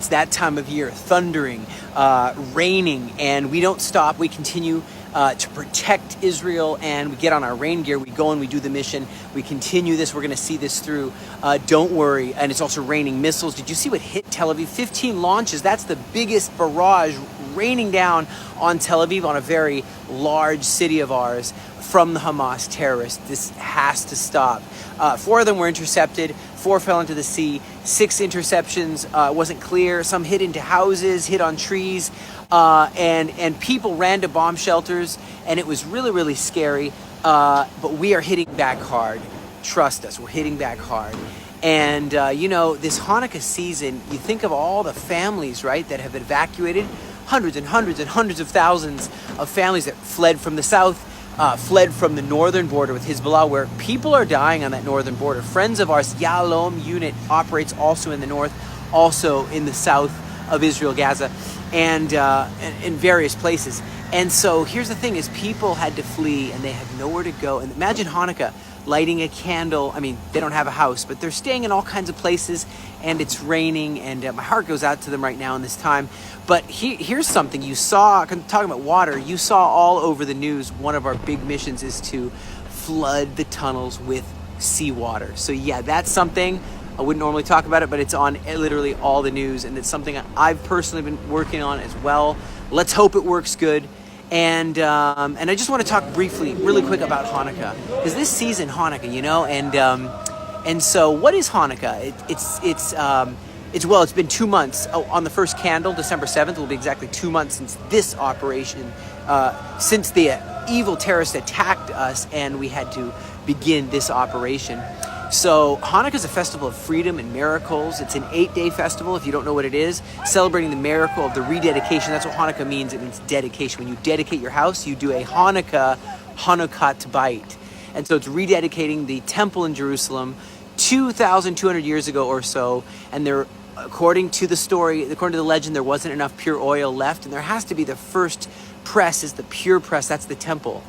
It's that time of year, thundering, raining, and we don't stop. We continue to protect Israel, and we get on our rain gear. We go and we do the mission. We continue this. We're going to see this through. Don't worry. And it's also raining missiles. Did you see what hit Tel Aviv? 15 launches. That's the biggest barrage raining down on Tel Aviv, on a very large city of ours, from the Hamas terrorists. This has to stop. 4 of them were intercepted. 4 fell into the sea. 6 interceptions wasn't clear. Some hit into houses, hit on trees, and people ran to bomb shelters, and it was really, really scary. But we are hitting back hard. Trust us, we're hitting back hard. And this Hanukkah season, you think of all the families, right, that have evacuated. Hundreds and hundreds and hundreds of thousands of families that fled from the south, fled from the northern border with Hezbollah, where people are dying on that northern border. Friends of ours, Yalom unit, operates also in the north, also in the south of Israel, Gaza, and in various places. And so here's the thing, is people had to flee and they have nowhere to go. And imagine Hanukkah, lighting a candle. I mean, they don't have a house, but they're staying in all kinds of places, and it's raining, and my heart goes out to them right now in this time. But here's something you saw, talking about water, you saw all over the news, one of our big missions is to flood the tunnels with seawater. So yeah, that's something, I wouldn't normally talk about it, but it's on literally all the news, and it's something I've personally been working on as well. Let's hope it works good. And I just want to talk briefly, really quick, about Hanukkah, because this season, Hanukkah, and so what is Hanukkah? It's been 2 months. On the first candle, December 7th, will be exactly 2 months since this operation, since the evil terrorists attacked us, and we had to begin this operation. So Hanukkah is a festival of freedom and miracles. It's an 8-day festival, if you don't know what it is, celebrating the miracle of the rededication. That's what Hanukkah means. It means dedication. When you dedicate your house, you do a Hanukkah bite. And so it's rededicating the temple in Jerusalem 2,200 years ago or so. And according to the story, according to the legend, there wasn't enough pure oil left. And there has to be the first press, is the pure press. That's the temple,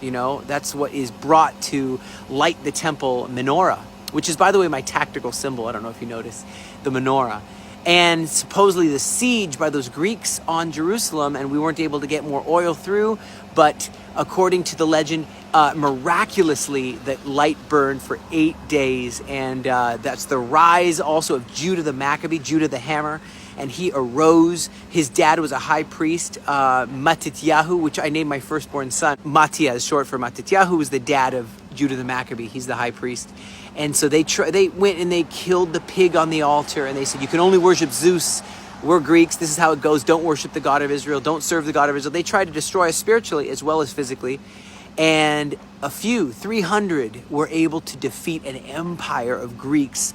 That's what is brought to light the temple menorah, which is, by the way, my tactical symbol. I don't know if you noticed, the menorah. And supposedly the siege by those Greeks on Jerusalem, and we weren't able to get more oil through, but according to the legend, miraculously, that light burned for 8 days, and that's the rise also of Judah the Maccabee, Judah the Hammer, and he arose. His dad was a high priest, Matityahu, which I named my firstborn son. Mattia is short for Matityahu, was the dad of Judah the Maccabee. He's the high priest. And so they went and they killed the pig on the altar, and they said, you can only worship Zeus. We're Greeks. This is how it goes. Don't worship the God of Israel. Don't serve the God of Israel. They tried to destroy us spiritually as well as physically. And 300 were able to defeat an empire of Greeks.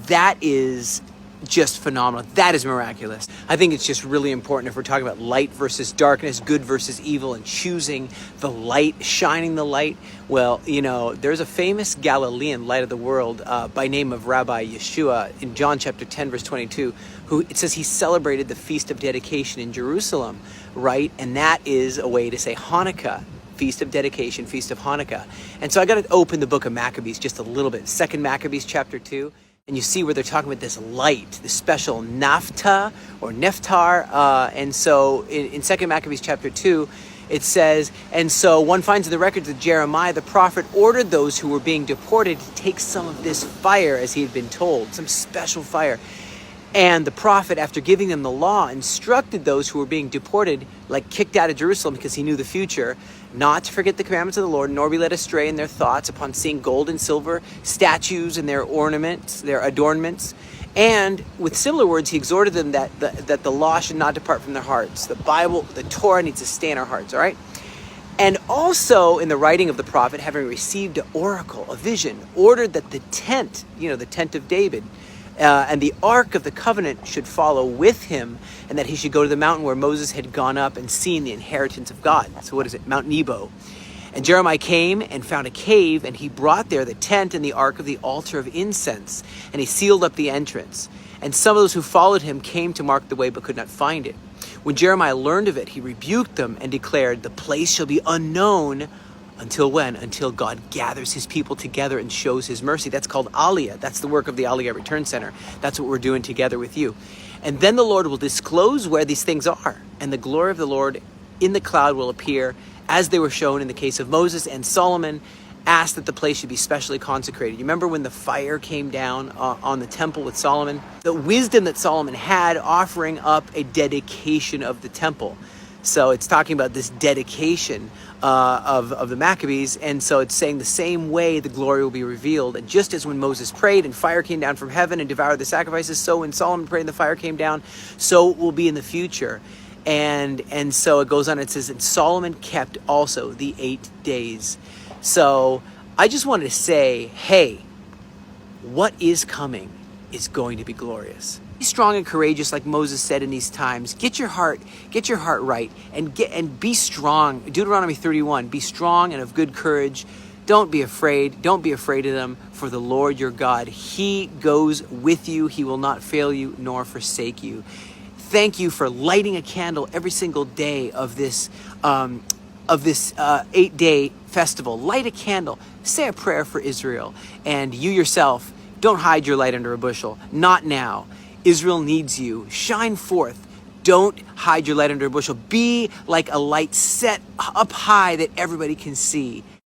That is just phenomenal. That is miraculous. I think it's just really important, if we're talking about light versus darkness, good versus evil, and choosing the light, shining the light. Well, there's a famous Galilean light of the world by name of Rabbi Yeshua in John chapter 10, verse 22, who it says he celebrated the Feast of Dedication in Jerusalem, right? And that is a way to say Hanukkah, Feast of Dedication, Feast of Hanukkah. And so I got to open the book of Maccabees just a little bit. 2 Maccabees chapter 2. And you see where they're talking about this light, this special nafta or neftar. And so in 2 Maccabees chapter 2, it says, and so one finds in the records that Jeremiah the prophet ordered those who were being deported to take some of this fire, as he had been told, some special fire. And the prophet, after giving them the law, instructed those who were being deported, kicked out of Jerusalem because he knew the future, not to forget the commandments of the Lord, nor be led astray in their thoughts upon seeing gold and silver, statues and their ornaments, their adornments. And with similar words, he exhorted them that the law should not depart from their hearts. The Bible, the Torah needs to stay in our hearts, all right? And also in the writing of the prophet, having received an oracle, a vision, ordered that the tent, the tent of David, and the Ark of the Covenant should follow with him, and that he should go to the mountain where Moses had gone up and seen the inheritance of God. So what is it? Mount Nebo. And Jeremiah came and found a cave, and he brought there the tent and the ark of the altar of incense, and he sealed up the entrance. And some of those who followed him came to mark the way but could not find it. When Jeremiah learned of it, he rebuked them and declared, the place shall be unknown Until when? Until God gathers his people together and shows his mercy. That's called Aliyah. That's the work of the Aliyah Return Center. That's what we're doing together with you. And then the Lord will disclose where these things are. And the glory of the Lord in the cloud will appear, as they were shown in the case of Moses. And Solomon asked that the place should be specially consecrated. You remember when the fire came down on the temple with Solomon? The wisdom that Solomon had offering up a dedication of the temple. So it's talking about this dedication of the Maccabees. And so it's saying the same way the glory will be revealed. And just as when Moses prayed and fire came down from heaven and devoured the sacrifices, so when Solomon prayed and the fire came down, so it will be in the future. And so it goes on, it says, and Solomon kept also the 8 days. So I just wanted to say, hey, what is coming is going to be glorious. Be strong and courageous, like Moses said in these times. Get your heart right, and be strong. Deuteronomy 31, be strong and of good courage. Don't be afraid. Don't be afraid of them, for the Lord your God, he goes with you. He will not fail you nor forsake you. Thank you for lighting a candle every single day of this 8-day festival. Light a candle. Say a prayer for Israel. And you yourself, don't hide your light under a bushel. Not now. Israel needs you. Shine forth. Don't hide your light under a bushel. Be like a light set up high that everybody can see.